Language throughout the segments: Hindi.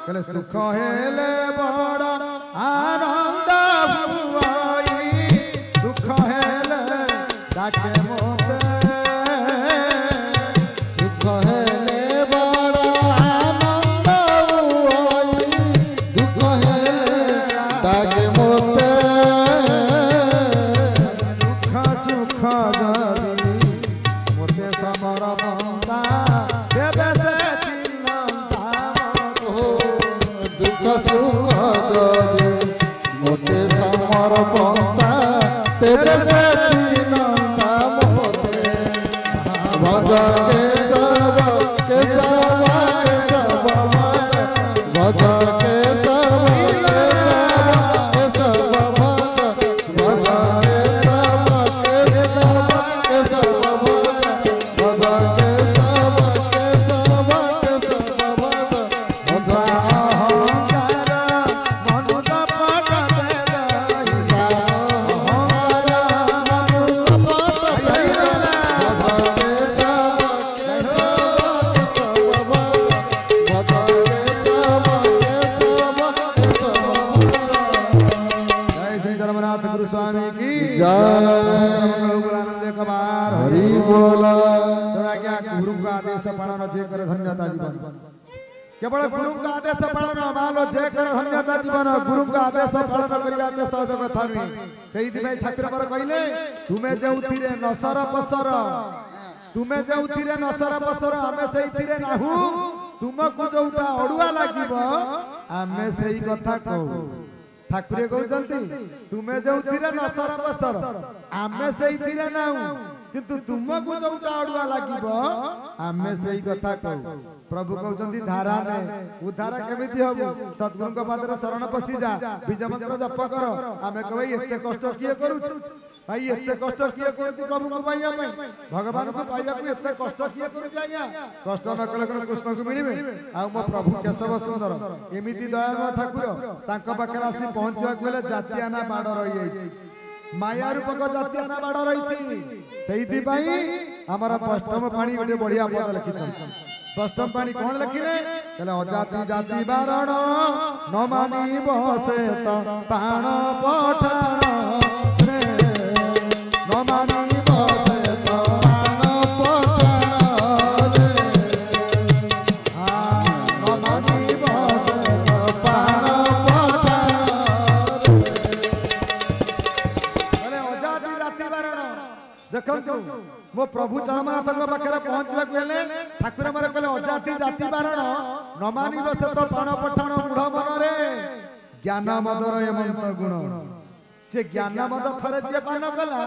कहले सुख हेले बड़ आनंद हुआई दुख हेले डाके मोते सुख हेले बड़ आनंद हुआई दुख हेले डाके मोते दुख सुख जरी मोते समर बंदा देवे से चिन्हता दुख सुख जरी मोते समर बंदा तेरे से चिन्हता मोते भज के सब भज के सब के सब भज भज के सब के सब भज के सब के सब के सब भज स्वामी की जय हरि बोला गुरु का आदेश पालन जे कर धन्यता जीवन केवल गुरु का आदेश पालन मालो जे कर धन्यता जीवन गुरु का आदेश पालन करिया ते सहज कथा नुई सेहि दिनै ठाकुर पर कहिले तुमे जेउथिरे नसर पसर तुमे जेउथिरे नसर पसर आमे सेहि थिरे नाहु तुमको जोटा अडुआ लागिबो आमे सेहि कथा कहू ठाकुर कहते तुम्हें जो नसर बसर आमे से किंतु तुमको जोटा अड़ुआ लगे आमे से कथा कहू प्रभु कहते धारा ने उद्धार केमिति हम सद्गुरु पादर शरण पशि जा बीज मंत्र जप कर आमे कह एते कष्ट किए करू भाई एते कष्ट किए करूची प्रभु को पाइया भगवान को पाइया को एते कष्ट किए करूची आज्ञा कष्ट न कले कोन कृष्ण को मिलिबे आ मो प्रभु केशव सुंदर एमिति दयामय ठाकुर तांको पाखरे आसी पहुंचवा गेले जातियाना बाड़ रही जाईची माया रूपक जातियाना बाड़ रही सेहिति पई हमर अष्टम पाणी गोटे बढ़िया पद लिखिछन अष्टम पाणी कोन लिखिले कहले अजाति जाति बारण न मानी बसे त प्राण पठाण न मानी बसे त प्राण पठाण रे न मानी बसे त प्राण पठाण रे अजाति जाति बारण देखंतु मो प्रभु चरमनाथ पाखे पहुंचवा हेले ठाकुर मर कहले अजाति जाति बारण न मानी बसे तो प्राण पठाण मूढ़ मन रे ज्ञान मदर एमंत गुण से ज्ञान मद थरे जे पान कला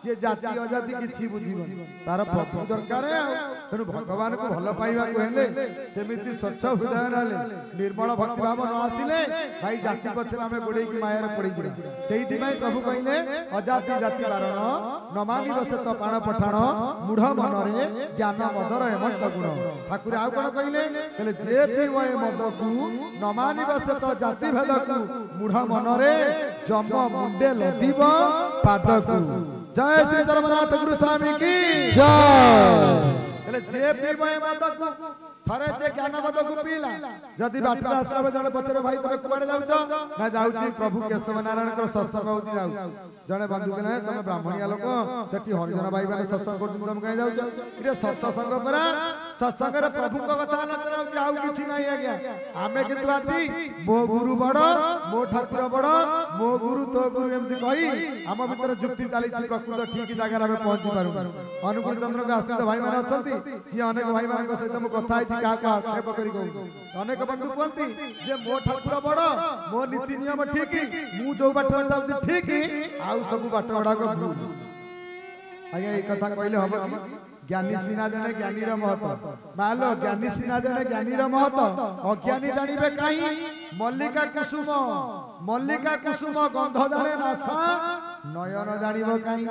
जे जाति अजाति किछि बुझिबन तार प्रभु दरकार तेनु भगवान को भल पाइबा को हेले सेमिति स्वच्छ हृदय नाले निर्मल भक्ति भाव न आसिले भाई जाति पछरे हमें गोडे की माया रे पड़ी जिबा सेहि दिनै प्रभु कहिने अजाति जाति बारण न मानी बसे तो प्राण पठाण मूढ़ मन रे ज्ञान मदर एमंत गुण ठाकुर आ कोन कहिने कहले जे पीवे मद को न मानी बसे तो जाति भेद को मूढ़ मन रे जम मुंडे लदिब पाद को जय श्री धर्मनाथ गुरु स्वामी की जय जे पीवे मद को थरे जे ज्ञान मद को पीला जदि बाटरा आश्रम जने पछरे भाई तबे कुआडे जाउछ ना जाउची प्रभु केशव नारायण को सत्संग होती जाउ जने बंधु के नाही तमे ब्राह्मणिया लोक सेठी हरिजन भाई माने सत्संग करती तमे कहि जाउछ इरे सत्संग परा सत्संग रे प्रभु को कथा न कराउछ आउ किछि नाही आज्ञा आमे किंतु आछि मो गुरु बड़ मो ठाकुर बड़ मो गुरु तो गुरु एमति कहि हम भीतर जुक्ति चाली प्रकृत ठीक जगह रे पहुंची पारु अनुकूल चंद्र के आश्रित भाई माने अछंती सी अनेक भाई माने सहित मो कथा का आक्षेप करी कहू अनेक बंधु कहती जे मो ठाकुर बड़ मो नीति नियम ठीक मु जो बाट जाउछी ठीक आउ सब बाट गुडा को भूल आज्ञा ए कथा कहले हबो ज्ञानी सिना जने ज्ञानी र महत्व मालो ज्ञानी सिना जने ज्ञानी र महत्व अज्ञानी जानिबे काई मल्लिका कुसुम गंध जाने नासा नयन जानिबो काई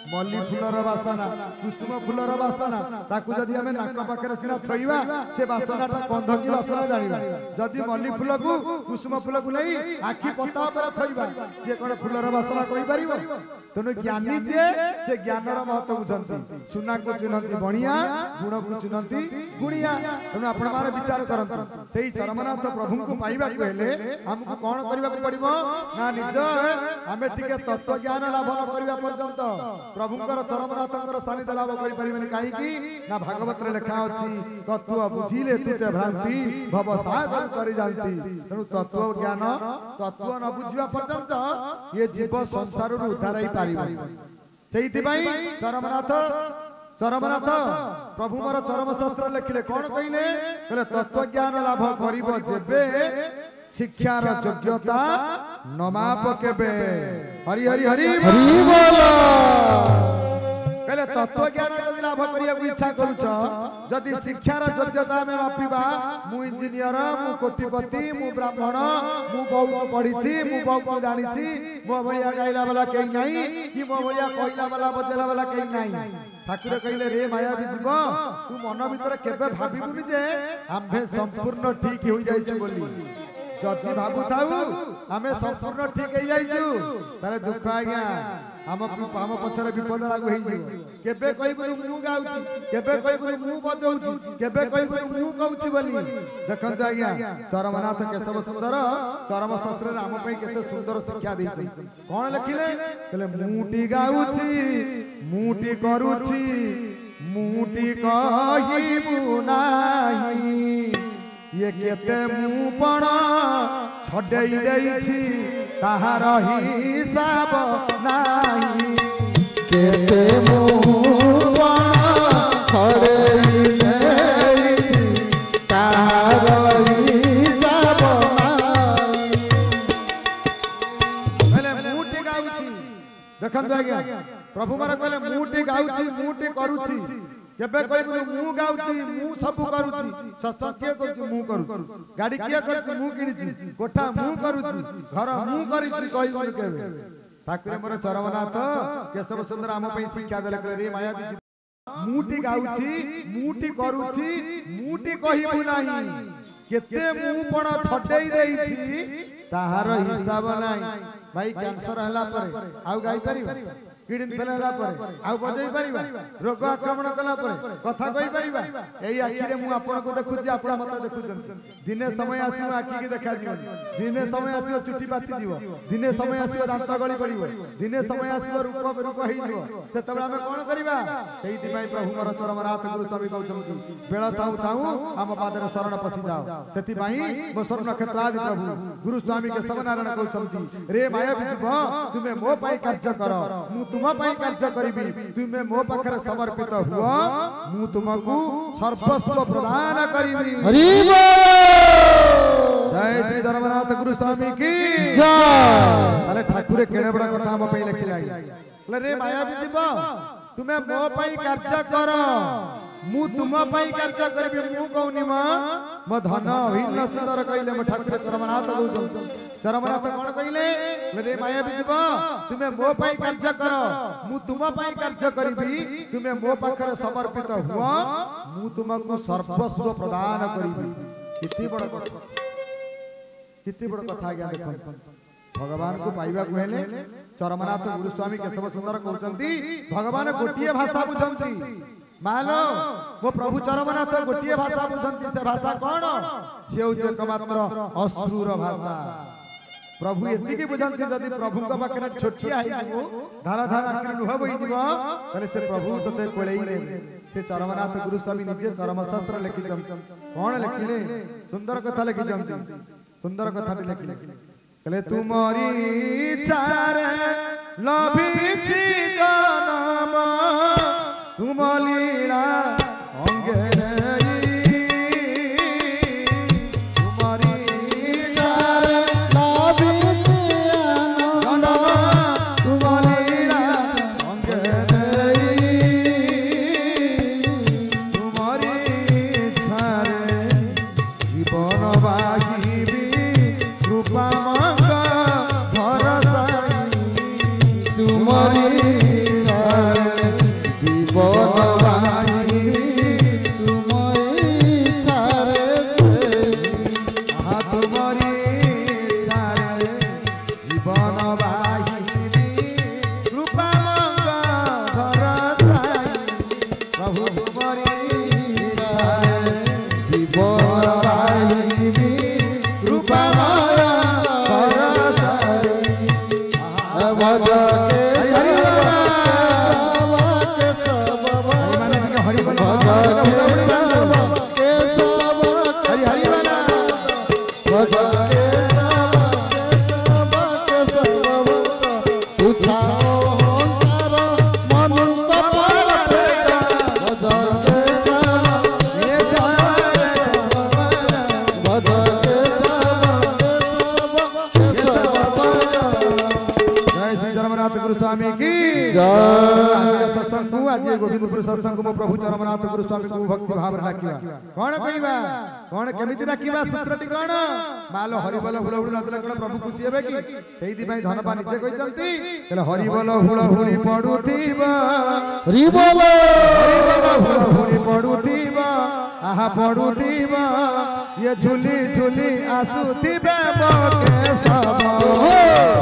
मल्ली फुलर बासना कुसुम फुलर बासना ताकू जदी हमें नाक पाखरे सिना थोइबा से बासनाटा गंध की बासना जानिबा जदी मल्ली फुल को कुसुम फुल को नहीं आखि पता पर थोइबा से कोन फुलर बासना कहि परिबो तनु ज्ञानी जे से ज्ञानर महत्व बुझंती सुना को चिन्हंती बणिया गुण को चिन्हंती गुणिया तनु आपण मारे विचार करंत सेही चरमनाथ प्रभु को पाइबा को हेले हमको कोन करबा को पड़िबो ना निज हमें टिके तत्व ज्ञान लाभ न करबा पर्यंत प्रभुकर चरमनाथकर सानिध्य लाभ करि परिबेन काहे की ना भागवत रे लिखा अछि तत्व बुझिले तुते भ्रांति भव सागर करि जानती तनु तत्व ज्ञान तत्व न बुझिबा पर्यंत ये जीव संसार रु उद्धार ही पारिबो सेहिति पई चरमनाथ प्रभु मोर चरम शास्त्र लिखिले कोन कहिने कहले तत्व ज्ञान लाभ करिबो जेबे शिक्षार योग्यता नमाप केबे हरि हरि हरि हरि बोला कहले तत्व ज्ञान जदि लाभ करिया को इच्छा करूछ जदि शिक्षार योग्यता में मापिबा मु इंजीनियर मु कोटिपति मु ब्राह्मण मु बहुत पढ़िछि मु बहुत जानिछि मो भैया गाइला वाला केही नाही कि मो भैया कहला वाला बजेला वाला केही नाही ठाकुर कहले रे माया भी जीव तू मन भीतर केबे भाबिबुनी जे आम्भे संपूर्ण ठीक होई जाइछु बोली जदि भाबु थाउ आमे संपूर्ण ठीक होई जाइछु तारे दुख आज्ञा हम पछरे विपद लागू होई केबे कहबु मु गाउछि केबे कहबु मु बजौछि केबे कहबु मु कहउछि बोली देखंत आज्ञा चरमनाथ केशव सुंदर चरम शास्त्र राम पई केते सुंदर शिक्षा दैछि कोन लिखिले कहले मुटी गाउछि मुटी करूछि मुटी कहिबु नाही ये केते मुपण छडेई देइछि ताहार हिसाब नाही केते मुपण छडेई देइछि ताहार हिसाब नाही कहले मुटी गाउछि देखंतु आज्ञा प्रभु मार कहले मुटी गाउछि मुटी करूछि केबे कहबु मु गाउछि मु सब करूछि सत्संग के करछि मु करूछि गाड़ी के करछि मु किनिछि कोठा मु करूछि घर मु करिछि कहबु केबे ठाकुर मोर चरमनाथ केशव सुंदर आम पई शिक्षा देले रे माया भी मुटी गाउछि मुटी करूछि मुटी कहबु नाही केते मु पण छडेई देइछि ताहार हिसाब नाही भाई कैंसर हला पर आउ गाई परिबा किडनी फेल हला पर आउ बजै परिबा रोग आक्रमण कला पर कथा कहि परिबा एई आखि रे मु आपन को देखुछि आपन मत देखुछन दिने समय आसीबो आखि के देखा दियो दिने समय आसीबो चुटी पाथि दियो दिने समय आसीबो दांत गଳି पड़िबो दिने समय आसीबो रूप होई दियो सेतबे हम कोन करिबा सेहिति पई प्रभु मोर चरमनाथ गुरु स्वामी कहउछन बेळ थाउ थाउ हम पादर शरण पछि जाओ सेति पई मो स्वर्ण क्षेत्रादि प्रभु गुरु स्वामी के सबनारायण कहउछन रे माया बिजब तुमे मो पई कार्य कर मु तुम पई कार्य करिबी तुमे मो पाखरे समर्पित हुआ मु तुमको सर्वस्व प्रदान करिबी हरि बोल जय श्री धर्मनाथ गुरु स्वामी की जय अरे ठाकुर केड़े बड़ा कथा हम पई लिखिला रे माया बिजब तुमे मो पई कार्य कर मु तुम पई कार्य करिबी मु कहूनी मो धन भिन्न सुंदर कइले मो ठाकुर चरमनाथ कहउछन चरमनाथ कोन कइले रे माया बिजब तुमे मो पई कार्य कर मु तुम पई कार्य करिबी तुमे मो पाखरे समर्पित हुआ मु तुमको सर्वस्व प्रदान करिबी किति बड़ कथा ज्ञान देखो भगवान को पाइबा को हेले चरमनाथ गुरु स्वामी केशव सुंदर कहउछंती भगवान गोटिए भाषा बुझंती मानो वो प्रभु चरमनाथ गोटिए भाषा बुझंती से भाषा कोन से होचे एकमात्र अश्रुर भाषा प्रभु एति के बुझंती जदि प्रभु का पाखरे छोटिया आइबो धारा धारा आखिर लुह बहि जीवो तले से प्रभु तते कोळेई ने से चरमनाथ गुरु स्वामी निजे चरम शास्त्र लिखिछन कोन लिखिले सुंदर कथा लिखिछन सुंदर कथा लिखिले कहले तुमरी चारे लभिछि जनम तुम लीला अंगे तुम प्रभु तुम्हारी জীবন বাহিনী कृपा माया सरसाई ভজকে हरि हरि बोल हरि हरि स्वामी की सत्संग आज गोविंदपुर सत्संग मो प्रभु चरमनाथ गुरु स्वामी को भक्ति भाव डाकिबा कोन कहिबा कोन केमिति डाकिबा सूत्रटी कोन मालो हरि बोल हुळ हुळ नतले कोन प्रभु खुशी हेबे की सेहिदि पई धनपा निजे कहिसंती तले हरि बोल हुळ हुळी पडुथीबा हरि बोल हुळ हुळी पडुथीबा आहा पडुथीबा ये झुली झुली आसुथीबे बके सब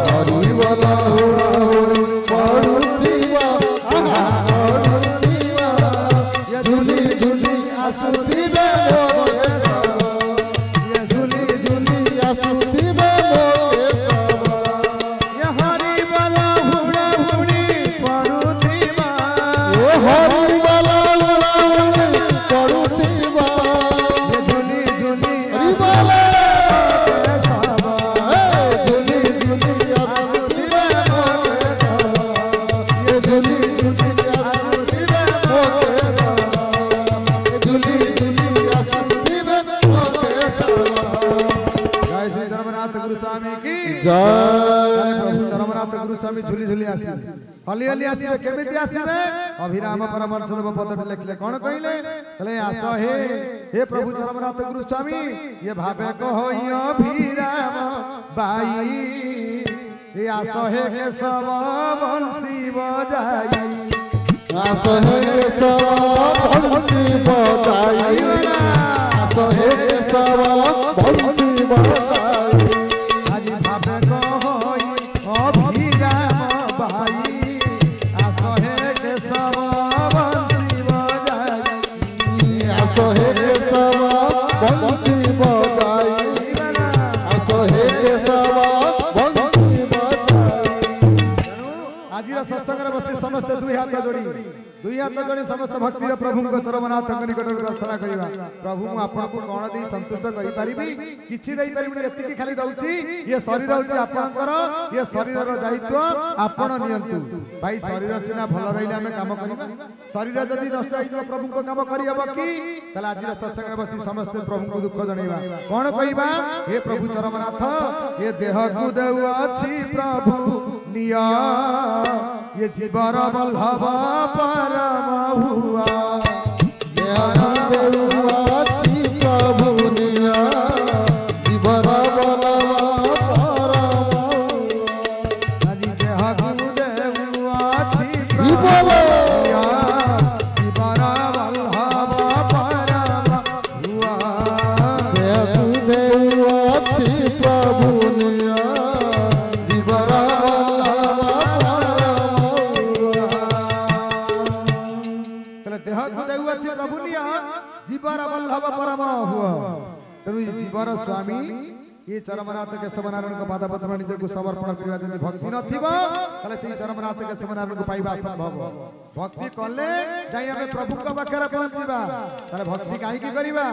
हरि बोल हुळ पडुथीबा आहा पडुथीबा ये झुली झुली आसुथीबे ये झुली झुली आसुथीबे ये हरि बोल हुळ हुळी पडुथीबा ये हरि बोल हुळ पडुथीबा ये झुली झुली हरि बोल चरमनाथ गुरु स्वामी झुली झुली आसी हली हली आसीबे केमिति आसीबे अभिराम परमहंस देव पद लिखले कोन कहिले तले आस हे प्रभु चरमनाथ गुरु स्वामी ये भावे कहो अभिराम बाई ये आस हे के सब बंसी बजाई आस हे के सब बंसी बजाई आस हे के सब बंसी बजाई आज भावे कहो अभिराम बाई आस हे के सब बंसी बजाई आस हे के सब बंसी बजाई आस हे के सब बंसी बजाई आज सत्संग बसी समस्त दुई हाथ जोड़ी समस्त भक्ति प्रभु को चरमनाथ निकट प्रार्थना करिबा प्रभु मु आपन को कोन दी संतुष्ट करि परिबी किछि देई परिबी एतिकी खाली दउची ये शरीर होची आपनकर ये शरीर रो दायित्व आपन नियंतु भाई शरीर सिना भल रहिले हमें काम करिबा शरीर जदी नष्ट होइलो प्रभु को काम करि हबो की तला आज सत्संग बसी समस्त प्रभु को दुख जणैबा कोन कहिबा हे प्रभु चरमनाथ ये देह को देउ अछि प्रभु निया ये जीवर बल्लभ परम हुआ अछि प्रभु निया जीवर बल्लभ परम আজি देह गुरुदेव अछि बोल निया जीवर बल्लभ परम हुआ देव अछि प्रभु निया जीवर देह गुरुदेव अछि प्रभु निया जीवर बल्लभ परम हुआ तेणु जीवर स्वामी ये चरमनाथ के समनारायण को पाद पद्म निज को समर्पण करबा जदि भक्ति नथिबो तले से चरमनाथ के समनारायण को पाइबा संभव भक्ति करले जाई हमें प्रभु को बकरा पहुंचीबा तले भक्ति काहे की करिबा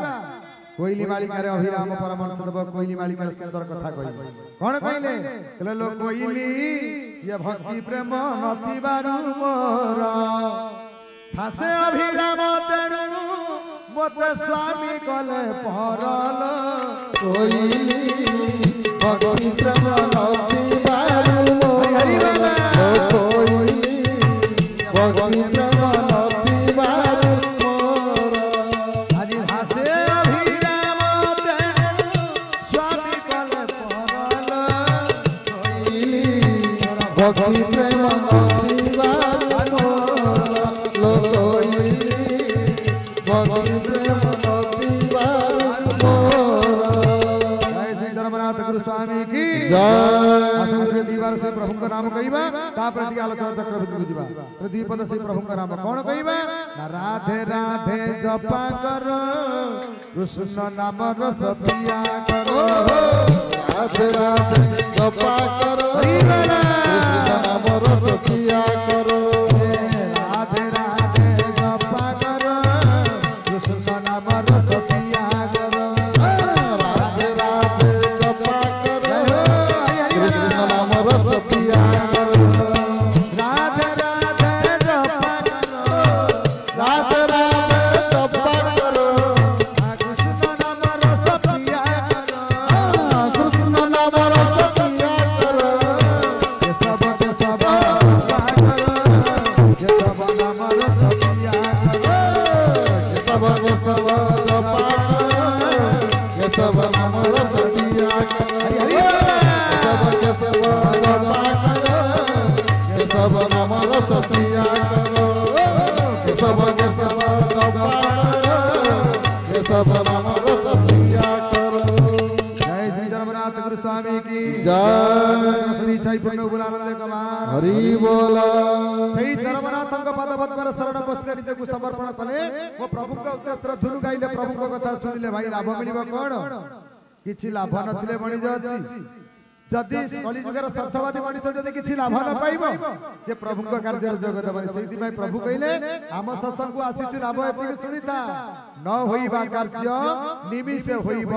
कोइली मालिका रे अभिराम परमहंस देव कोइली मालिका रे सुंदर कथा कहि कोन कहिले तले लोग कोइली ये भक्ति प्रेम नथिबारु मोर फासे अभिराम तेणु मोते स्वामी कले परल कोइली भक्ति प्रेम नथिबारु मोर कोइली भक्ति प्रेम नथिबारु मोर आज फासे अभिराम तेणु स्वामी कले परल कोइली भक्ति प्रेम नथिबारु मोर कोइली भक्ति प्रेम नथिबारु मोर जय श्री चरमनाथ गुरु स्वामी की जय आसन से दीवार से प्रभु प्रभु नाम कहवा तापर टी आलोचना चक्र भितर जीवा तो द्विपद से प्रभु नाम कौन कहवा ना राधे राधे जपा करो कृष्ण नाम रस पिया करो राधे राधे जपा करो कृष्ण नाम रस पिया करो राधे राधे जपा करो कृष्ण नाम रस पिया करो राधे राधे जपा करो कृष्ण नाम रस पिया करो राधे राधे जपा करो राधे राधे जपा करो कृष्ण नाम रस पिया करो कृष्ण नाम रस पिया करो ये सब जपा करो ये सब नाम रस पिया करो ये सब जपा करो ये सब नाम रस पिया करो ये सब जपा करो ये सब नाम रस पिया करो ये सब जपा करो ये सब नाम रस पिया करो जय श्री जगन्नाथ गुरु स्वामी की जय श्री चैतन्य गुणानंद कुमार हरि बोला सही जगन्नाथଙ୍କ ପାଦ ପଦ୍ମରେ ଶରଣ ବସିଲେ ନିଜକୁ ସମର୍ପଣ କଲେ ଓ ପ୍ରଭୁଙ୍କ ଉଦ୍ଦେଶ୍ୟରେ ଧୁନ ଗାଇଲେ ପ୍ରଭୁଙ୍କ କଥା ଶୁଣିଲେ ଭାଇ ଲାଭ ମିଳିବ କଣ କିଛି ଲାଭ ନଥିଲେ ମଣିଷ ଅଛି ଯଦି କଳିଯୁଗର ସ୍ୱାର୍ଥବାଦୀ ମଣିଷ ଯଦି କିଛି ଲାଭ ନ ପାଇବ ସେ ପ୍ରଭୁଙ୍କ କାର୍ଯ୍ୟରେ ଯୋଗ ଦେବନି ସେଇଥିପାଇଁ ପ୍ରଭୁ କହିଲେ ଆମ ସତ୍ସଙ୍ଗକୁ ଆସିଛୁ ଲାଭ ଏତିକି ଶୁଣିଥା ନ ହୋଇବା କାର୍ଯ୍ୟ ନିମିଷେ ହୋଇବ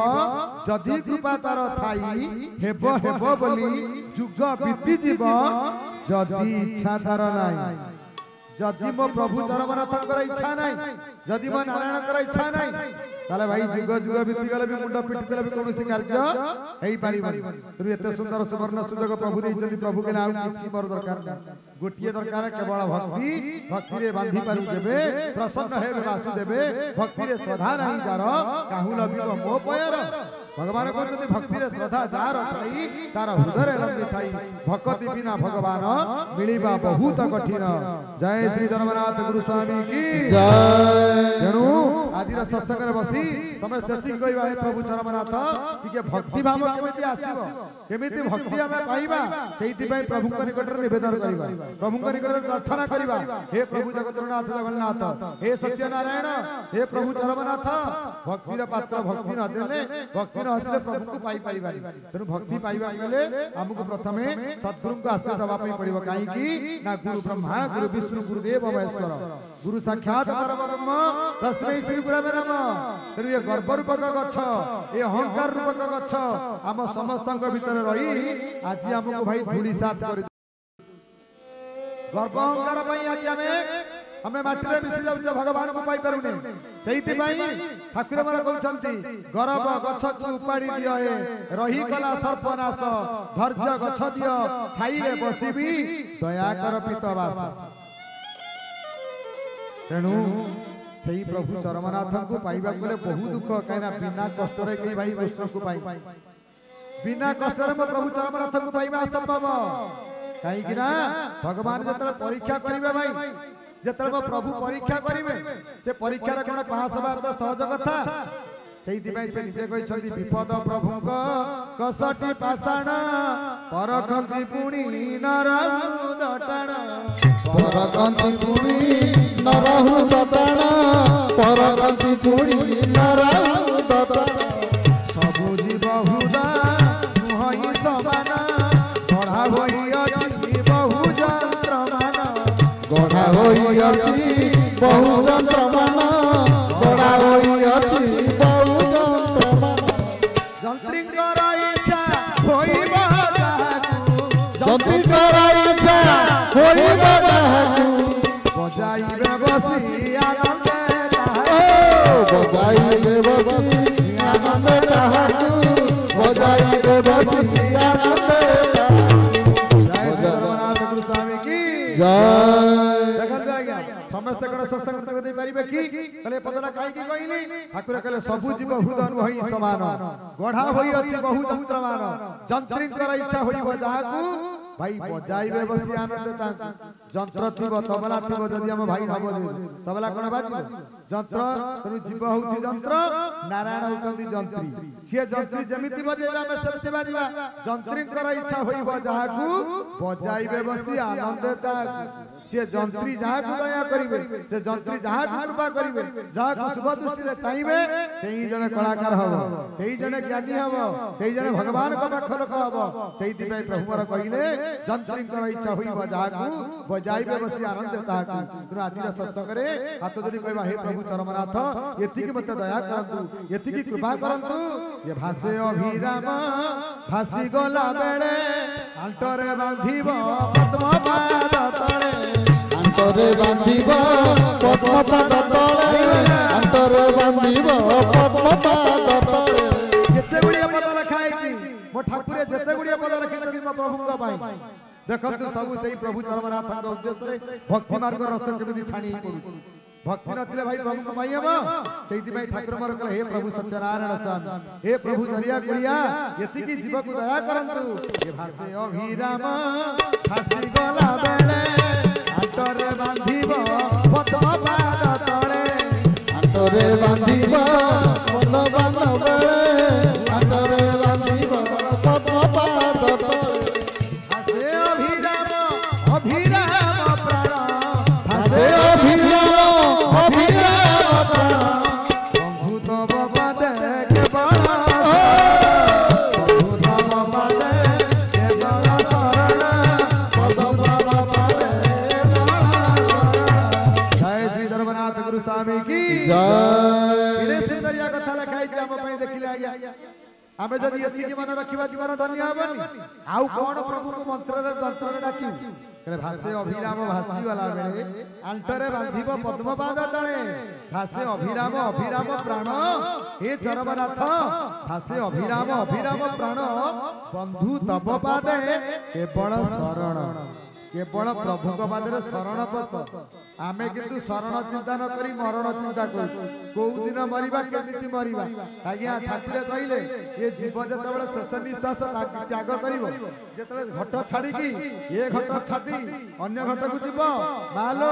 ଯଦି କୃପା ତାର ଥାଇ ହେବ ହେବ ବୋଲି ଯୁଗ ବିତିଯିବ ଯଦି ଇଚ୍ଛା ତାର ନାହିଁ जदि मो प्रभु चरमनाथंकर इच्छा नहीं जदि मो नारायणकर इच्छा नहीं ताले भाई जुग जुग बीती गले भी मुंड पिटी गले भी कोनोसी कार्य हेई पारिबनी तु एते सुंदर सुवर्ण सुजोग प्रभु देइछथि प्रभु के आउ किछि मोर दरकार नहीं गोटिए दरकार केवल भक्ति भक्ति रे बांधी पारु देबे प्रसन्न हेबे वासुदेवे भक्ति रे श्रद्धा नहीं जार काहू लबिब मो पयर भगवान कहते भक्ति रे श्रद्धा जार ठाई तार हृदय लंबी थाई भक्ति बिना भगवान मिलिबा बहुत कठिन जय श्री जगन्नाथ गुरु स्वामी की जय तेणु आज सत्संग बसी समस्त ठीक कहवा प्रभु जगन्नाथ टिके भक्ति भाव केमिति आसीबो केमिति भक्ति हमें पाइबा सेइति पई प्रभु के निकट रे निवेदन करिबा प्रभु के निकट रे प्रार्थना करिबा हे प्रभु जगन्नाथ जगन्नाथ हे सत्यनारायण हे प्रभु जगन्नाथ भक्ति रे पात्र भक्ति न देले भक्ति न हसले प्रभु को पाई पाइबारी तेणु भक्ति पाइबा गेले हमको प्रथमे सद्गुरु को आश्रय दबा पई पड़िबो काई की ना गुरु ब्रह्मा गुरु विष्णु गुरुदेव महेश्वर गुरु साक्षात परब्रह्म तस्मै श्री गुरवे नमः तेणु ये गर्व रूपक गच्छ ये अहंकार रूपक गच्छ आम समस्तक भीतर रही आज हमको भाई धूली साथ कर गर्व अहंकार पई आज हमें माटी रे मिसी जाउ भगवान को पाई पारुने सेहिति पई ठाकुर मन कहउछंती गर्व गच्छ छु उपाड़ी दियो हे रही गला सर्पनाश धैर्य गच्छ दियो छाई रे बसिबी दया कर पितवास तेणु सेही प्रभु चरमनाथ को पाइबा गले बहुत दुख काइना बिना कष्ट रे के भाई वैष्णव को पाई बिना कष्ट रे प्रभु चरमनाथ को पाइबा असंभव काई कि ना भगवान जतरा परीक्षा करिवे भाई जतरा प्रभु परीक्षा करिवे से परीक्षा रे कोन पास हबा तो सहज कथा सेहिति पई से निजे कहछंती विपद प्रभुक कसटी पाषाण परखंती पुणी नरहु दटाण परकंती पुणी नरहु दटाण परकंती पुणी नरहु दटाण सबु जीव हुदा नुहई समान गढ़ा होई अछि बहु जंत्रमान गढ़ा होई अछि बहु जंत्रमान गढ़ा होई अछि बहु जंत्रमान जंत्रिंकर इच्छा होइब ताहाकु जंत्रिंकर इच्छा होइब ताहाकु बजाइबे बसी आनंद बजाइबे बसी आनंद ताहाकु बजाइबे बसी आनंद जय जगन्नाथ गुरु स्वामी की जय देखल आज्ञा समस्त गण सत्संग तक दे पारिबे की कले पदला काई की कहली ठाकुर कले सबु जीव हृदय होई समान गढ़ा होई अछि बहु जंत्रमान जंत्रिंकर इच्छा होइब ताहाकु भाई बजाइबे बसी आनंद ता जंत्र थिबो तबला थिबो जदि हम भाई नबो तबला कोन बाजिबो जंत्र तनु जीव होउची जंत्र नारायण होउचंदी जंत्री से जंत्री जेमिति बजेबा में सबसे बाजिबा जंत्री कर इच्छा होइबो जाहाकू बजाइबे बसी आनंद ता से जंत्री जहाँ को दया करिवे से जंत्री जहाँ को कृपा करिवे जहाँ को शुभ दृष्टि रे चाहिए सेही जने कलाकार हबो सेही जने ज्ञानी हबो सेही जने भगवान को पाख लोक हबो सेही पई प्रभु मोर कहिले जंत्री कर इच्छा होइबो जहाँ को बजाइबे बसी आनंद ताकू तुम आज सत्संग रे हाथ जोड़ी कहबा हे प्रभु चरमनाथ एति की मते दया करंतु एति की कृपा करंतु ये भासे अभिराम भासी गला बेले अंतरे बांधिबो पद्म पाद तळे अंतरे बांधिब पद्म पाद तळे अंतरे बांधिब पद्म पाद तळे केते गुडिया पद लिखाई छी मो ठाकुरे जेते गुडिया पद लिखितनि मो प्रभुଙ୍କ ପାଇଁ देखंतु सब सेही प्रभु चरमनाथଙ୍କ उद्देश्य रे भक्ति मार्ग रस केमिति छाणी करू भक्ति नथिले भाई प्रभुଙ୍କ ପାଇଁ हम सेही भाई ठाकुर मोर कहले हे प्रभु सत्यनारायण स्वामी हे प्रभु जरिया गुडिया एति की जीव को दया करंतु ये भासे अभिराम फासी गला बेले अंतरे बांधिब पद्म पाद तळे अंतरे बांधिब पद्म पाद तळे अंतरे बांधिब पद्म पाद तळे भासे अभिराम अभिराम प्राण भासे अभिराम अभिराम प्राण प्रभु तव पदे केवल प्रभु तव पदे केवल शरण पद्म पाद जय श्री धर्मनाथ गुरु स्वामी की जय सुंदरिया कथा लिखाई हम पे देखिले आज्ञा आमे जदि एति मन रखिबा जीवन धन्य हबनी आउ कोन प्रभु को मंत्र रे तंत्र रे डाकी कहले भासे अभिराम भासी वाला बेले अंतरे बांधिब पद्म पाद तळे भासे अभिराम अभिराम प्राण हे चरमनाथ भासे अभिराम अभिराम प्राण बंधु तव पादे केवल शरण केवल प्रभु को पादरे शरण पस आमे किंतु शरण चिंता न करी मरण चिंता करू को दिन मरिबा केमिति मरिबा आज्ञा ठाकुर कहिले ये जीव जतबेले शेष निश्वास त्याग करिवो जतबेले घट छाडी की ये घट छाडी अन्य घट को जीव मालो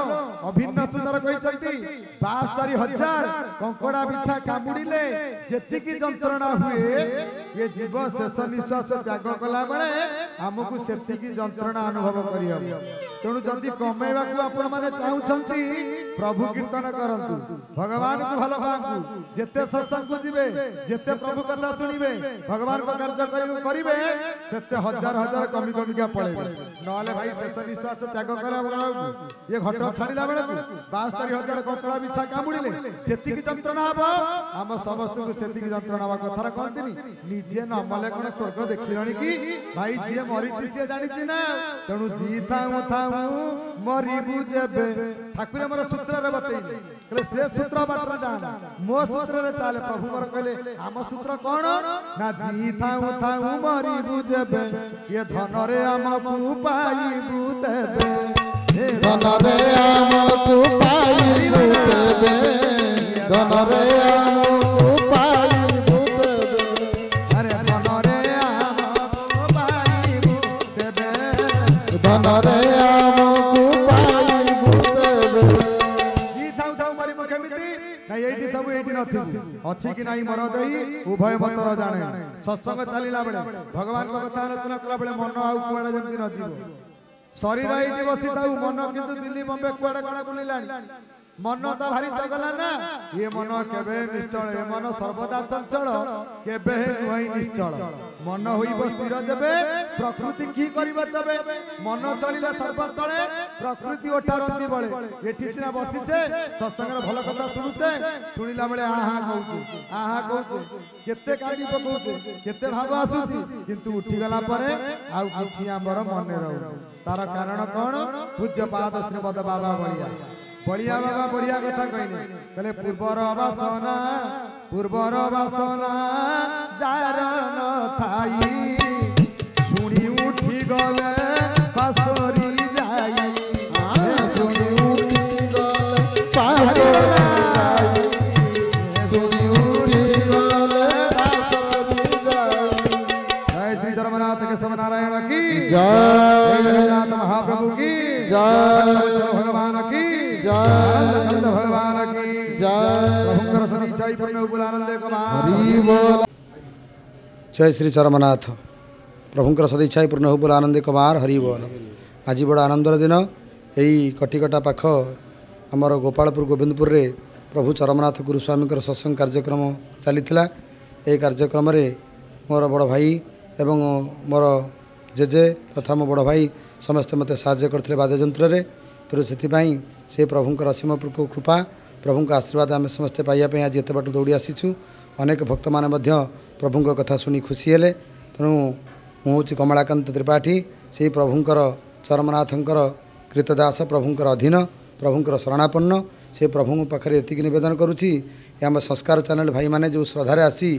अभिन्न सुंदर कहिसंती 72,000 कंकड़ा बिछा कामुडिले जेति की जंत्रणा हुए ये जीव शेष निश्वास त्याग कला बेले हमकु सेति की जंत्रणा अनुभव करियो तेणु जदि कमेवा को आपण माने चाहउछंती प्रभु कीर्तन करंतु भगवान को भलो पांतु जेते सत्संग को जिवे जेते प्रभु कथा सुनिबे भगवान को कार्य करिवे सेते हजार हजार कमी कमी का पळेबे नले भाई शेष निश्वास त्याग करा ये घट छाड़िला बेले 72,000 कंकड़ा बिछा कामुडिले जेति की जंत्रणा हबो हम समस्त को सेति की जंत्रणा बा कथार कहंतिनी निजे न मले कोन स्वर्ग देखिलणी की भाई जे मरि से जानि छि ना तेणु जी थाउ थाउ मरिबु जेबे ठाकुर मोर सूत्र रे बतैले कहले से सूत्र बाटर जाना मो सूत्र रे चाले प्रभु मोर कहले हम सूत्र कोन ना जी थाउ थाउ मरिबु जेबे ये धन रे हमकु पाइबु तेबे धन रे हमकु पाइबु तेबे धन रे हमकु पाइबु तेबे अरे धन रे हमकु पाइबु तेबे धन रे हमकु पाइबु तेबे जी थाउ थाउ मरिबु केमिति ना एठी सब एठी नथि अछि कि नाही मर देई उभय मतर जाने सत्संग चलिला बेले भगवान को कथा आलोचना कला बेले मन आउ कुआडे जेमति न जीव शरीर एठी बसी ताउ मन किंतु दिल्ली बम्बे कुआडे कोना बुलिलानी मन तो भारी चगला ना ये मन केबे निश्चल ये मन सर्वदा चंचल केबे नुई निश्चल मन होइब स्थिर जेबे प्रकृति की करिब तबे मन चलिला सर्व तळे प्रकृति ओठा रंदी बळे एठी सिना बसिछे सत्संग भल कथा सुनुते सुनिला बेले आहा कहूचे केते काडी पकोचे केते भाव आसुची किंतु उठी गला परे आउ किछि हमर मने रहू तार कारण कोन पूज्य पाद श्रीमद बाबा बलिया बाबा बढ़िया कथा कहले कहले पूर्वर वासना जार न थाई सुनी उठी गले पासोरी जाई सुनी उठी गले पासोरी जाई सुनी उठी गले पासोरी जाई जय श्री धर्मनाथ के नारायण की जय गोविंद भगवान की जय प्रभुंकर सदिच्छाई पूर्ण बुलानंद कुमार हरि बोल जय श्री चरमनाथ प्रभुंकर सदिच्छाई पूर्ण हो बोल आनंद कुमार हरि बोल आज बड़ आनंदर दिन यही कटिकटा पाख आमर गोपालपुर गोविंदपुर रे प्रभु चरमनाथ गुरुस्वामी सत्संग कार्यक्रम चली यही कार्यक्रम रे मोर बड़ भाई एवं मोर जेजे तथा मो बड़ भाई समस्ते मत साहाय्य करते वाद्ययंत्र तेणु से प्रभुंकर असीम कृपा प्रभुंक आशीर्वाद आम समस्ते पाइबापी आज एत बाट दौड़ी आसीचु अनेक भक्त मैंने प्रभुंक कथा शुणी खुशी हेले तेणु मुझे कमलाकांत त्रिपाठी से प्रभुंकर चरमनाथंकर कृतदास प्रभुंकर अधीन प्रभुंकर शरणापन्न से प्रभु पाखे एति नवेदन करुच्ची आम संस्कार चैनल भाई मैंने जो श्रद्धार आसी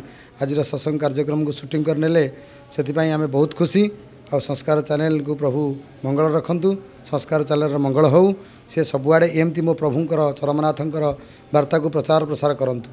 आज सत्संग कार्यक्रम को शूटिंग करने से आम बहुत खुशी आ संस्कार चैनल को प्रभु मंगल रखंतु संस्कार चैनल मंगल हो सी सबुआड़े एमती मो प्रभुंकर चरमनाथंकर वार्ता को प्रचार प्रसार करंतु।